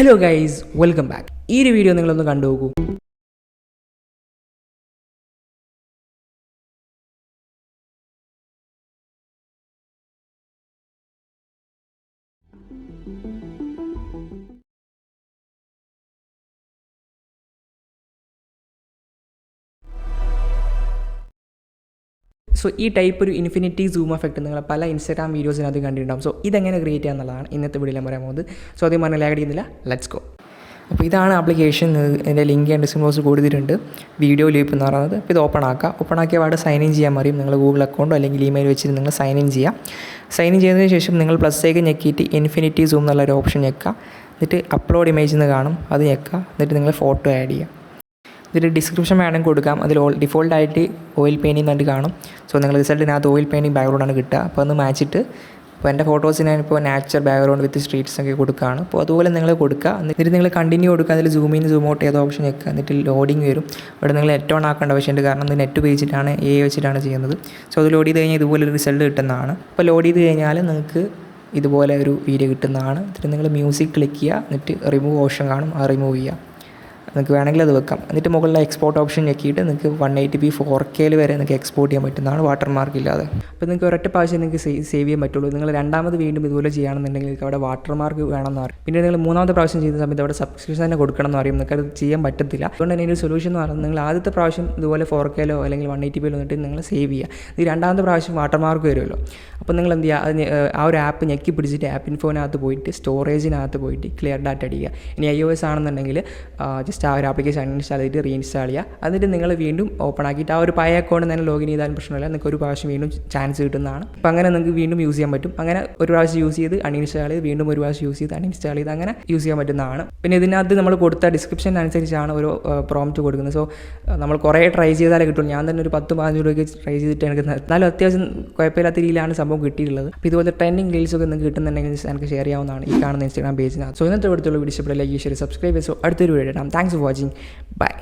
Hello guys, welcome back. ഈ ഒരു video നിങ്ങളൊന്ന് കണ്ടു നോക്കൂ. സോ ഈ ടൈപ്പ് ഒരു ഇൻഫിനിറ്റി സൂം എഫക്റ്റ് നിങ്ങൾ പല ഇൻസ്റ്റാഗ്രാം വീഡിയോസിനകത്ത് കണ്ടിട്ടുണ്ടാകും. സോ ഇതെങ്ങനെ ക്രിയേറ്റ് ചെയ്യുക എന്നുള്ളതാണ് ഇന്നത്തെ വീഡിയോയിൽ പറയാൻ പോകുന്നത്. സോ ആദ്യം പറഞ്ഞാൽ ലാഗ് ചെയ്യുന്നില്ല, ലെറ്റ്സ് ഗോ. അപ്പോൾ ഇതാണ് ആപ്ലിക്കേഷൻ. എൻ്റെ ലിങ്ക് ഞാൻ ഡിസ്ക്രിപ്ഷൻ ബോക്സിൽ കൊടുത്തിട്ടുണ്ട്, വീഡിയോ ലീപ്പ് എന്ന് പറയുന്നത്. അപ്പോൾ ഇത് ഓപ്പൺ ആക്കിയ പാട് സൈൻ ഇൻ ചെയ്യാൻ പറയും. നിങ്ങൾ ഗൂഗിൾ അക്കൗണ്ടോ അല്ലെങ്കിൽ ഇമെയിൽ വെച്ചിട്ട് നിങ്ങൾ സൈൻ ഇൻ ചെയ്യുക. സൈൻ ഇൻ ചെയ്തതിന് ശേഷം നിങ്ങൾ പ്ലസ്സേക്ക് ഞെക്കിയിട്ട് ഇൻഫിനിറ്റി സൂം എന്നുള്ളൊരു ഓപ്ഷൻ ഞെക്കുക. എന്നിട്ട് അപ്ലോഡ് ഇമേജ് എന്ന് കാണും, അത് ഞെക്കുക. എന്നിട്ട് നിങ്ങൾ ഫോട്ടോ ആഡ് ചെയ്യുക. ഇതിൽ ഡിസ്ക്രിപ്ഷൻ വേണമെങ്കിൽ കൊടുക്കാം. അതിൽ ഡിഫോൾട്ടായിട്ട് ഓയിൽ പെയിൻറ്റിംഗ് കണ്ട് കാണും. സോ നിങ്ങൾ റിസൾട്ടിനകത്ത് ഓയിൽ പെയിൻറ്റിംഗ് ബാക്ക്ഗ്രൗണ്ടാണ് കിട്ടുക. അപ്പോൾ ഒന്ന് മാച്ചിട്ട് ഇപ്പോൾ എൻ്റെ ഫോട്ടോസ് ഞാനിപ്പോൾ നാച്ചുറൽ ബാക്ക്ഗ്രൗണ്ട് വിത്ത് സ്ട്രീറ്റ്സ് ഒക്കെ കൊടുക്കുകയാണ്. അപ്പോൾ അതുപോലെ നിങ്ങൾ കൊടുക്കുക. എന്നിട്ട് നിങ്ങൾ കണ്ടിന്യൂ കൊടുക്കുക. അതിൽ സൂം ഇൻ സൂം ഔട്ട് ചെയ്ത ഓപ്ഷൻ വെക്കുക. എന്നിട്ട് ലോഡിങ് വരും. ഇവിടെ നിങ്ങൾ നെറ്റ് ഓൺ ആക്കേണ്ട ആവശ്യമുണ്ട്, കാരണം ഇത് നെറ്റ് ഉപയോഗിച്ചിട്ടാണ് വെച്ചിട്ടാണ് ചെയ്യുന്നത്. സോ അത് ലോഡ് ചെയ്ത് കഴിഞ്ഞാൽ ഇതുപോലെ ഒരു റിസൾട്ട് കിട്ടുന്നതാണ്. അപ്പോൾ ലോഡ് ചെയ്ത് കഴിഞ്ഞാൽ നിങ്ങൾക്ക് ഇതുപോലെ ഒരു വീഡിയോ കിട്ടുന്നതാണ്. എന്നിട്ട് നിങ്ങൾ മ്യൂസിക് ക്ലിക്ക് ചെയ്യുക. എന്നിട്ട് റിമൂവ് ഓപ്ഷൻ കാണും, ആ റിമൂവ് ചെയ്യുക. നിങ്ങൾക്ക് വേണമെങ്കിൽ അത് വെക്കാം. എന്നിട്ട് മുകളിൽ എക്സ്പോർട്ട് ഓപ്ഷൻ ഞെക്കിയിട്ട് നിങ്ങൾക്ക് 180p 4K വരെ നിങ്ങൾക്ക് എക്സ്പോർട്ട് ചെയ്യാൻ പറ്റുന്നതാണ്, വാട്ടർമാർക്ക് ഇല്ലാതെ. അപ്പോൾ നിങ്ങൾക്ക് ഒരൊറ്റ പ്രാവശ്യം നിങ്ങൾക്ക് സേവ് ചെയ്യാൻ പറ്റുള്ളൂ. നിങ്ങൾ രണ്ടാമത് വീണ്ടും ഇതുപോലെ ചെയ്യുകയാണെന്നുണ്ടെങ്കിൽ നിങ്ങൾക്ക് അവിടെ വാട്ടർമാർക്ക് വേണമെന്ന് പറയും. പിന്നെ നിങ്ങൾ മൂന്നാമത്തെ പ്രാവശ്യം ചെയ്യുന്ന സമയത്ത് അവിടെ സബ്സ്ക്രിപ്ഷൻ തന്നെ കൊടുക്കണം എന്ന് പറയും. നിങ്ങൾക്ക് അത് ചെയ്യാൻ പറ്റത്തില്ല. അതുകൊണ്ട് തന്നെ ഒരു സൊല്യൂഷൻ എന്ന് പറയുന്നത് നിങ്ങൾ ആദ്യത്തെ പ്രാവശ്യം ഇതുപോലെ 4K അല്ലെങ്കിൽ 180p വന്നിട്ട് നിങ്ങൾ സേവ് ചെയ്യുക. ഈ രണ്ടാമത്തെ പ്രാവശ്യം വാട്ടർമാർക്ക് വരുമല്ലോ. അപ്പോൾ നിങ്ങൾ എന്ത് ചെയ്യുക, അത് ആ ഒരു ആപ്പ് ഞെക്കി പിടിച്ചിട്ട് ആപ്പ് ഇൻഫോനകത്ത് പോയിട്ട് സ്റ്റോറേജിനകത്ത് പോയിട്ട് ക്ലിയർ ഡാറ്റ അടിക്കുക. ഇനി iOS ആണെന്നുണ്ടെങ്കിൽ ജസ്റ്റ് ആ ഒരു ആപ്ലിക്കേഷൻ അൺഇൻസ്റ്റാൾ ചെയ്തിട്ട് റീഇൻസ്റ്റാൾ ചെയ്യുക. എന്നിട്ട് നിങ്ങൾ വീണ്ടും ഓപ്പൺ ആക്കിയിട്ട് ആ ഒരു പഴയ അക്കൗണ്ട് തന്നെ ലോഗിൻ ചെയ്താലും പ്രശ്നമില്ല. നിങ്ങൾക്ക് ഒരു പ്രാവശ്യം വീണ്ടും ചാൻസ് കിട്ടുന്നതാണ്. അപ്പോൾ അങ്ങനെ നിങ്ങൾക്ക് വീണ്ടും യൂസ് ചെയ്യാൻ പറ്റും. അങ്ങനെ ഒരു പ്രാവശ്യം യൂസ് ചെയ്ത് അൺഇൻസ്റ്റാൾ ചെയ്ത് വീണ്ടും ഒരു പ്രാവശ്യം യൂസ് ചെയ്ത് അൺഇൻസ്റ്റാൾ ചെയ്ത് അങ്ങനെ യൂസ് ചെയ്യാൻ പറ്റുന്നതാണ്. പിന്നെ ഇതിനകത്ത് നമ്മൾ കൊടുത്ത ഡിസ്ക്രിപ്ഷൻ അനുസരിച്ചാണ് ഒരു പ്രോംപ്റ്റ് കൊടുക്കുന്നത്. സോ നമ്മൾ കുറേ ട്രൈ ചെയ്താലേ കിട്ടുള്ളൂ. ഞാൻ തന്നെ ഒരു 10-15 രൂപയ്ക്ക് ട്രൈ ചെയ്തിട്ട് എനിക്ക് എന്നാലും അത്യാവശ്യം കുഴപ്പമില്ലാത്ത രീതിയിലാണ് സംഭവം കിട്ടിയിട്ടുള്ളത്. അപ്പോൾ ഇതുപോലെ ട്രെൻഡിങ് റീൽസ് ഒക്കെ നിങ്ങൾക്ക് കിട്ടുന്നുണ്ടെങ്കിൽ എനിക്ക് ഷെയർ ചെയ്യാവുന്നതാണ് ഈ കാണുന്ന ഇൻസ്റ്റാഗ്രാം പേജിനകത്ത്. സോ ഇന്നത്തെ അടുത്തുള്ള വീഡിയോ ഇഷ്ടപ്പെട്ടില്ല, സബ്സ്ക്രൈബ് ചെയ്തു. അടുത്തൊരു വീഡിയോ ഇടാം. Thanks for watching. ബൈ.